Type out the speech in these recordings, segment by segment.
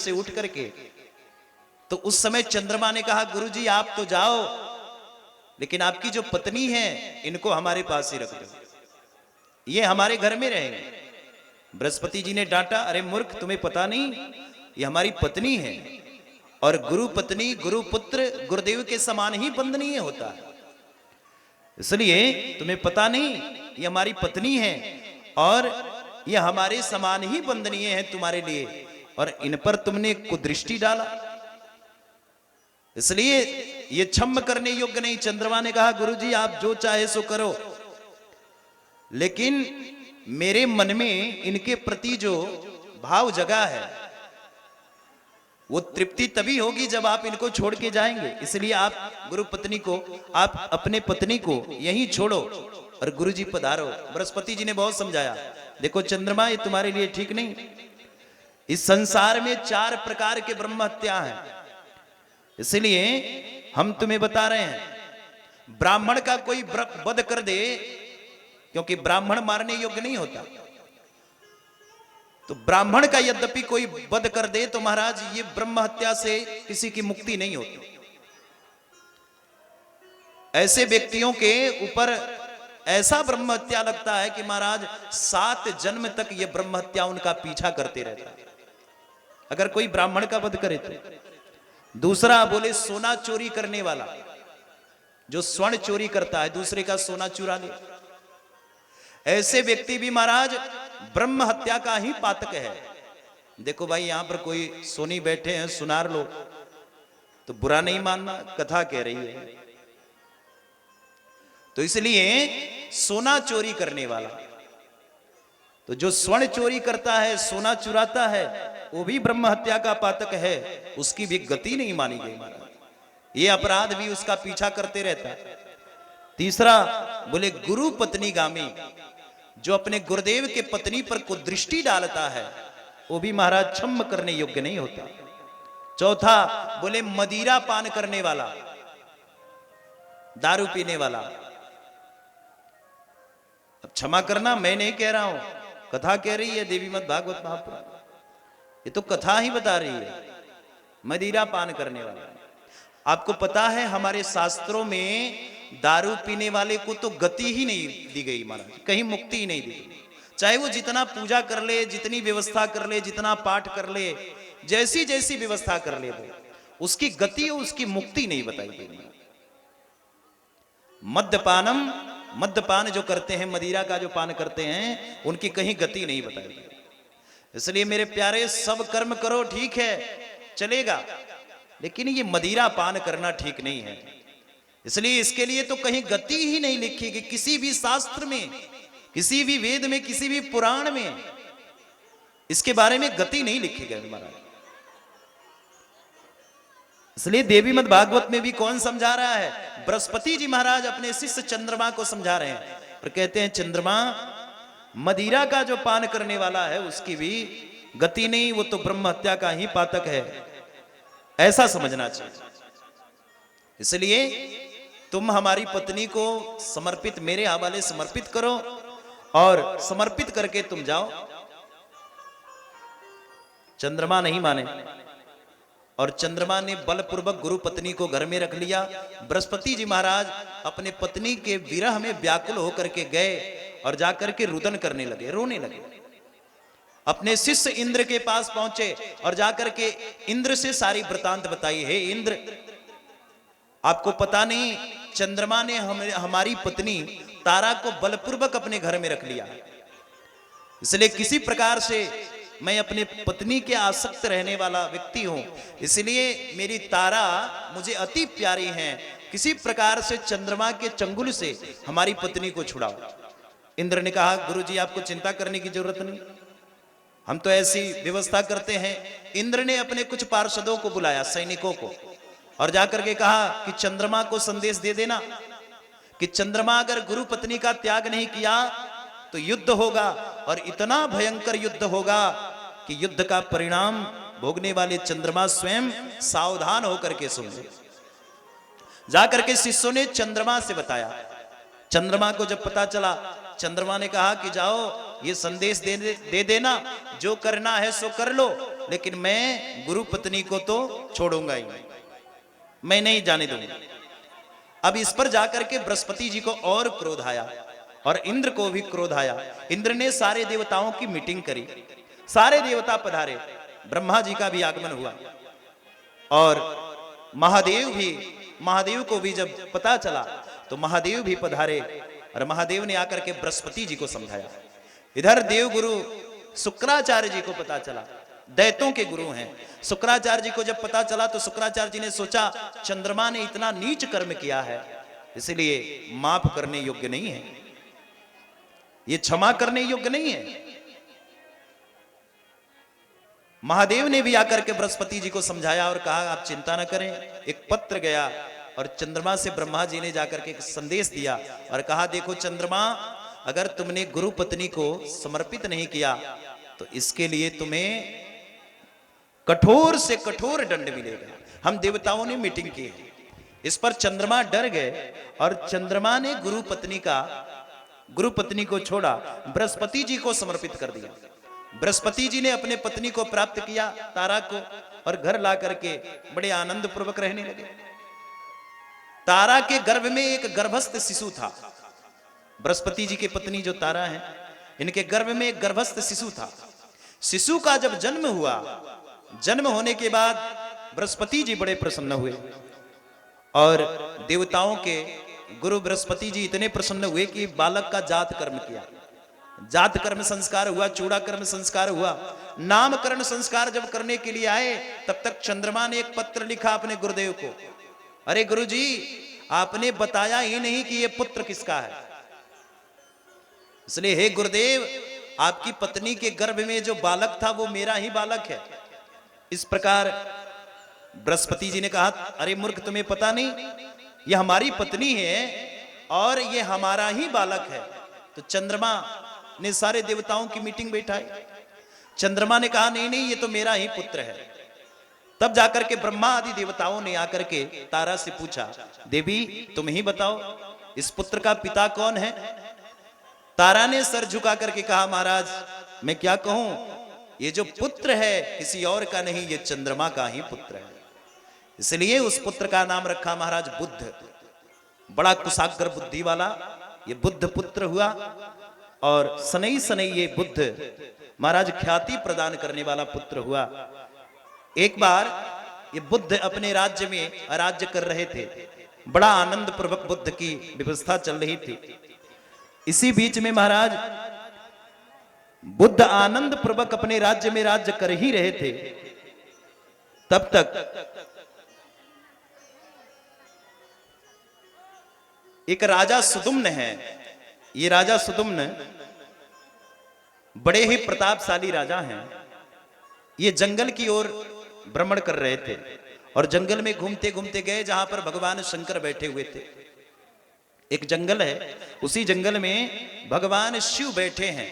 से उठ करके, तो उस समय चंद्रमा ने कहा गुरुजी आप तो जाओ, लेकिन आपकी जो पत्नी है इनको हमारे पास ही रख दो, ये हमारे घर में रहेंगे। बृहस्पति जी ने डांटा, अरे मूर्ख, तुम्हें पता नहीं ये हमारी पत्नी है, और गुरु पत्नी गुरु पुत्र गुरुदेव के समान ही वंदनीय होता है, इसलिए तुम्हें पता नहीं ये हमारी पत्नी है और ये हमारे समान ही वंदनीय है तुम्हारे लिए, और इन पर तुमने कुदृष्टि डाला, इसलिए ये क्षम्य करने योग्य नहीं। चंद्रमा ने कहा गुरुजी आप जो चाहे सो करो, लेकिन मेरे मन में इनके प्रति जो भाव जगा है वो तृप्ति तभी होगी जब आप इनको छोड़ के जाएंगे, इसलिए आप गुरु पत्नी को, आप अपने पत्नी को यहीं छोड़ो और गुरुजी पधारो। बृहस्पति जी ने बहुत समझाया, देखो चंद्रमा ये तुम्हारे लिए ठीक नहीं, इस संसार में 4 प्रकार के ब्रह्म हत्या हैं, इसलिए हम तुम्हें बता रहे हैं, ब्राह्मण का कोई वध कर दे, क्योंकि ब्राह्मण मारने योग्य नहीं होता, तो ब्राह्मण का यद्यपि कोई वध कर दे तो महाराज ये ब्रह्म हत्या से किसी की मुक्ति नहीं होती। ऐसे व्यक्तियों के ऊपर ऐसा ब्रह्म हत्या लगता है कि महाराज 7 जन्म तक ये ब्रह्म हत्या उनका पीछा करते रहता है, अगर कोई ब्राह्मण का वध करे तो। दूसरा बोले सोना चोरी करने वाला, जो स्वर्ण चोरी करता है, दूसरे का सोना चुरा ले, ऐसे व्यक्ति भी महाराज ब्रह्म हत्या का ही पातक है। देखो भाई यहां पर कोई सोनी बैठे हैं, सुनार लो, तो बुरा नहीं मानना, कथा कह रही है। तो इसलिए सोना चोरी करने वाला, तो जो स्वर्ण चोरी करता है, सोना चुराता है, वो भी ब्रह्म हत्या का पातक है, उसकी भी गति नहीं मानी गई महाराज, ये अपराध भी उसका पीछा करते रहता है। तीसरा बोले गुरु पत्नी गामी, जो अपने गुरुदेव के पत्नी पर कुदृष्टि डालता है, वो भी महाराज क्षम्य करने योग्य नहीं होता। चौथा बोले मदिरा पान करने वाला, दारू पीने वाला। अब क्षमा करना, मैं नहीं कह रहा हूं, कथा कह रही है देवी मत भागवत महापुराण, ये तो कथा ही बता रही है। मदिरा पान करने वाला, आपको पता है हमारे शास्त्रों में दारू पीने वाले को तो गति ही नहीं दी गई महाराज, कहीं मुक्ति ही नहीं दी गई, चाहे वो जितना पूजा कर ले, जितनी व्यवस्था कर ले, जितना पाठ कर ले, जैसी जैसी व्यवस्था कर ले, वो उसकी गति और उसकी मुक्ति नहीं बताई गई। मद्यपानम, मद्यपान जो करते हैं, मदिरा का जो पान करते हैं, उनकी कहीं गति नहीं बताई गई। इसलिए मेरे प्यारे सब कर्म करो, ठीक है चलेगा, लेकिन ये मदिरा पान करना ठीक नहीं है, इसलिए इसके लिए तो कहीं गति ही नहीं लिखी गई, किसी भी शास्त्र में, किसी भी वेद में, किसी भी पुराण में इसके बारे में गति नहीं लिखी गई महाराज। इसलिए देवी मत भागवत में भी कौन समझा रहा है? बृहस्पति जी महाराज अपने शिष्य चंद्रमा को समझा रहे हैं, और कहते हैं चंद्रमा मदिरा का जो पान करने वाला है उसकी भी गति नहीं, वो तो ब्रह्म हत्या का ही पातक है, ऐसा समझना चाहिए। इसलिए तुम हमारी पत्नी को समर्पित, मेरे हवाले समर्पित करो, और समर्पित करके तुम जाओ। चंद्रमा नहीं माने, और चंद्रमा ने बलपूर्वक गुरु पत्नी को घर में रख लिया। बृहस्पति जी महाराज अपने पत्नी के विरह में व्याकुल होकर के गए और जाकर के रुदन करने लगे, रोने लगे। अपने शिष्य इंद्र के पास पहुंचे और जाकर के इंद्र से सारी वृतांत बताई, हे इंद्र आपको पता नहीं चंद्रमा ने हमारी पत्नी तारा को बलपूर्वक अपने घर में रख लिया, इसलिए किसी प्रकार से मैं अपने पत्नी के आसक्त रहने वाला व्यक्ति हूं, इसलिए मेरी तारा मुझे अति प्यारी है, किसी प्रकार से चंद्रमा के चंगुल से हमारी पत्नी को छुड़ाओ। इंद्र ने कहा गुरुजी आपको चिंता करने की जरूरत नहीं, हम तो ऐसी व्यवस्था करते हैं। इंद्र ने अपने कुछ पार्षदों को बुलाया, सैनिकों को, और जाकर के कहा कि चंद्रमा को संदेश दे देना कि चंद्रमा अगर गुरु पत्नी का त्याग नहीं किया तो युद्ध होगा, और इतना भयंकर युद्ध होगा कि युद्ध का परिणाम भोगने वाले चंद्रमा स्वयं सावधान होकर के सुन ले। जाकर के शिष्यों ने चंद्रमा से बताया, चंद्रमा को जब पता चला, चंद्रमा ने कहा कि जाओ ये संदेश दे देना, जो करना है सो कर लो, लेकिन मैं गुरु पत्नी को तो छोड़ूंगा ही नहीं, मैं नहीं जाने दूंगा। अब इस पर जाकर के बृहस्पति जी को और क्रोध आया और इंद्र को भी क्रोध आया। इंद्र ने सारे देवताओं की मीटिंग करी, सारे देवता पधारे, ब्रह्मा जी का भी आगमन हुआ और महादेव को भी जब पता चला तो महादेव भी पधारे और महादेव ने आकर के बृहस्पति जी को समझाया। इधर देवगुरु शुक्राचार्य जी को पता चला, दैत्यों के गुरु हैं। शुक्राचार्य जी को जब पता चला तो शुक्राचार्य जी ने सोचा चंद्रमा ने इतना नीच कर्म किया है, इसलिए माफ करने योग्य नहीं है, ये क्षमा करने योग्य नहीं है। महादेव ने भी आकर के बृहस्पति जी को समझाया और कहा आप चिंता न करें। एक पत्र गया और चंद्रमा से ब्रह्मा जी ने जाकर के एक संदेश दिया और कहा देखो चंद्रमा, अगर तुमने गुरु पत्नी को समर्पित नहीं किया तो इसके लिए तुम्हें कठोर से कठोर दंड मिलेगा। हम देवताओं ने मीटिंग की, इस पर चंद्रमा डर गए और चंद्रमा ने गुरु पत्नी को छोड़ा, बृहस्पति जी को समर्पित कर दिया। बृहस्पति जी ने अपने पत्नी को प्राप्त किया, तारा को, और घर ला करके बड़े आनंद पूर्वक रहने लगे। तारा के गर्भ में एक गर्भस्थ शिशु था। बृहस्पति जी की पत्नी जो तारा है, इनके गर्भ में एक गर्भस्थ शिशु था। शिशु का जब जन्म हुआ, जन्म होने के बाद बृहस्पति जी बड़े प्रसन्न हुए और देवताओं के गुरु बृहस्पति जी इतने प्रसन्न हुए कि बालक का जात कर्म किया। जात कर्म संस्कार हुआ, चूड़ा कर्म संस्कार हुआ। नामकरण संस्कार जब करने के लिए आए तब तक चंद्रमा ने एक पत्र लिखा अपने गुरुदेव को, अरे गुरुजी आपने बताया ही नहीं कि ये पुत्र किसका है, इसलिए हे गुरुदेव आपकी पत्नी के गर्भ में जो बालक था वो मेरा ही बालक है। इस प्रकार बृहस्पति जी ने कहा अरे मूर्ख तुम्हें पता नहीं, ये हमारी पत्नी है और ये हमारा ही बालक है। तो चंद्रमा ने सारे देवताओं की मीटिंग बैठाई। चंद्रमा ने कहा नहीं नहीं ये तो मेरा ही पुत्र है। तब जाकर के ब्रह्मा आदि देवताओं ने आकर के तारा से पूछा देवी तुम ही बताओ इस पुत्र का पिता कौन है। तारा ने सर झुका करके कहा महाराज मैं क्या कहूं, ये जो पुत्र है किसी और का नहीं, ये चंद्रमा का ही पुत्र है। इसलिए उस पुत्र का नाम रखा महाराज बुद्ध, बड़ा कुशाग्र बुद्धि वाला ये बुद्ध पुत्र हुआ। और सनई सनई ये बुद्ध महाराज ख्याति प्रदान करने वाला पुत्र हुआ। एक बार ये बुद्ध अपने राज्य में राज्य कर रहे थे, बड़ा आनंद पूर्वक बुद्ध की व्यवस्था चल रही थी। इसी बीच में महाराज बुद्ध आनंद पूर्वक अपने राज्य में राज्य कर ही रहे थे, तब तक एक राजा सुदुम्न है। ये राजा सुदुम्न बड़े ही प्रतापशाली राजा हैं। ये जंगल की ओर भ्रमण कर रहे थे और जंगल में घूमते घूमते गए जहां पर भगवान शंकर बैठे हुए थे। एक जंगल है, उसी जंगल में भगवान शिव बैठे हैं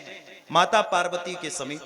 माता पार्वती के समीप।